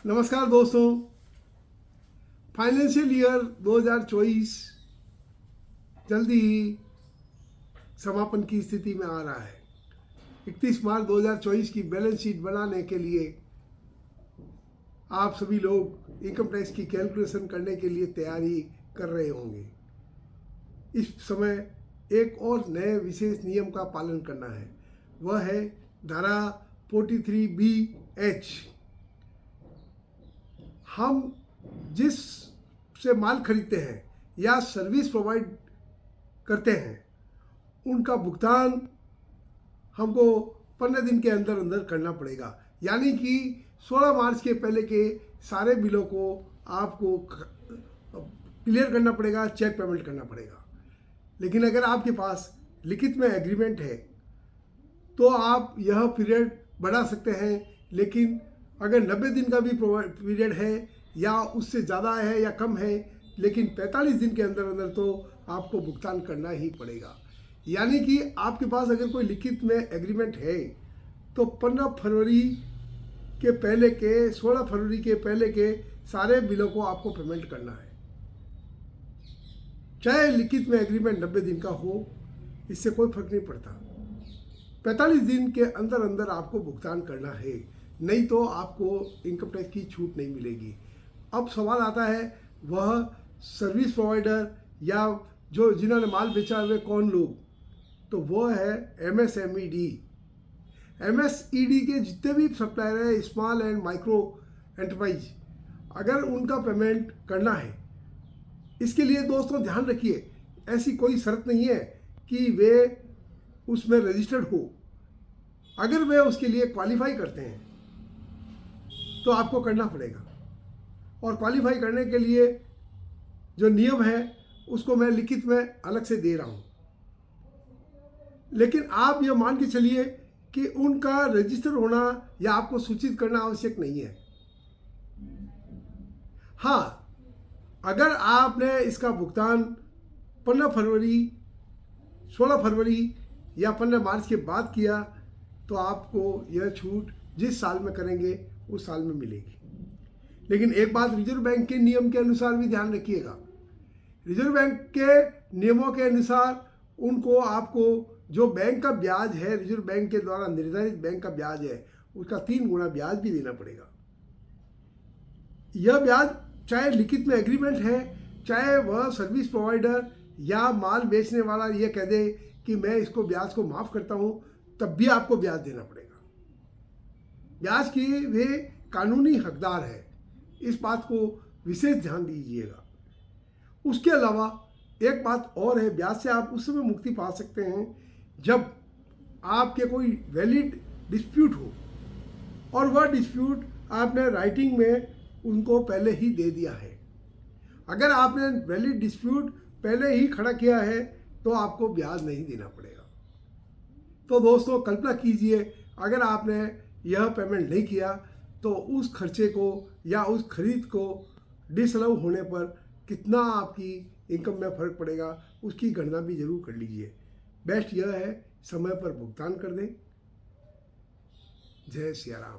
नमस्कार दोस्तों। Financial year 2024 जल्दी ही समापन की स्थिति में आ रहा है। 31 मार्च 2024 की बैलेंस शीट बनाने के लिए आप सभी लोग इनकम टैक्स की कैलकुलेशन करने के लिए तैयारी कर रहे होंगे। इस समय एक और नए विशेष नियम का पालन करना है, वह है धारा 43BH। हम जिस से माल खरीदते हैं या सर्विस प्रोवाइड करते हैं उनका भुगतान हमको 15 दिन के अंदर अंदर करना पड़ेगा। यानी कि 16 मार्च के पहले के सारे बिलों को आपको क्लियर करना पड़ेगा, चेक पेमेंट करना पड़ेगा। लेकिन अगर आपके पास लिखित में एग्रीमेंट है तो आप यह पीरियड बढ़ा सकते हैं। लेकिन अगर 90 दिन का भी पीरियड है या उससे ज़्यादा है या कम है, लेकिन 45 दिन के अंदर अंदर तो आपको भुगतान करना ही पड़ेगा। यानी कि आपके पास अगर कोई लिखित में एग्रीमेंट है तो 15 फरवरी के पहले के 16 फरवरी के पहले के सारे बिलों को आपको पेमेंट करना है। चाहे लिखित में एग्रीमेंट 90 दिन का हो, इससे कोई फर्क नहीं पड़ता। 45 दिन के अंदर अंदर आपको भुगतान करना है, नहीं तो आपको इनकम टैक्स की छूट नहीं मिलेगी। अब सवाल आता है वह सर्विस प्रोवाइडर या जो जिन्होंने माल बेचा हुए कौन लोग, तो वो है MSMED। MSED के जितने भी सप्लायर है, स्मॉल एंड माइक्रो एंटरप्राइज, अगर उनका पेमेंट करना है, इसके लिए दोस्तों ध्यान रखिए, ऐसी कोई शर्त नहीं है कि वे उसमें रजिस्टर्ड हो। अगर वे उसके लिए क्वालिफाई करते हैं तो आपको करना पड़ेगा। और क्वालिफाई करने के लिए जो नियम है उसको मैं लिखित में अलग से दे रहा हूँ। लेकिन आप यह मान के चलिए कि उनका रजिस्टर होना या आपको सूचित करना आवश्यक नहीं है। हाँ, अगर आपने इसका भुगतान 15 फरवरी, 16 फरवरी या 15 मार्च के बाद किया तो आपको यह छूट जिस साल में करेंगे उस साल में मिलेगी। लेकिन एक बात रिजर्व बैंक के नियम के अनुसार भी ध्यान रखिएगा। रिजर्व बैंक के नियमों के अनुसार उनको आपको जो बैंक का ब्याज है, रिजर्व बैंक के द्वारा निर्धारित बैंक का ब्याज है, उसका 3 गुना ब्याज भी देना पड़ेगा। यह ब्याज चाहे लिखित में एग्रीमेंट है, चाहे वह सर्विस प्रोवाइडर या माल बेचने वाला ये कह दे कि मैं इसको ब्याज को माफ़ करता हूँ, तब भी आपको ब्याज देना पड़ेगा। ब्याज की वे कानूनी हकदार है, इस बात को विशेष ध्यान दीजिएगा। उसके अलावा एक बात और है, ब्याज से आप उस समय मुक्ति पा सकते हैं जब आपके कोई वैलिड डिस्प्यूट हो और वह डिस्प्यूट आपने राइटिंग में उनको पहले ही दे दिया है। अगर आपने वैलिड डिस्प्यूट पहले ही खड़ा किया है तो आपको ब्याज नहीं देना पड़ेगा। तो दोस्तों कल्पना कीजिए, अगर आपने यह पेमेंट नहीं किया तो उस खर्चे को या उस खरीद को डिसअलाउ होने पर कितना आपकी इनकम में फ़र्क पड़ेगा, उसकी गणना भी जरूर कर लीजिए। बेस्ट यह है समय पर भुगतान कर दें। जय सिया राम।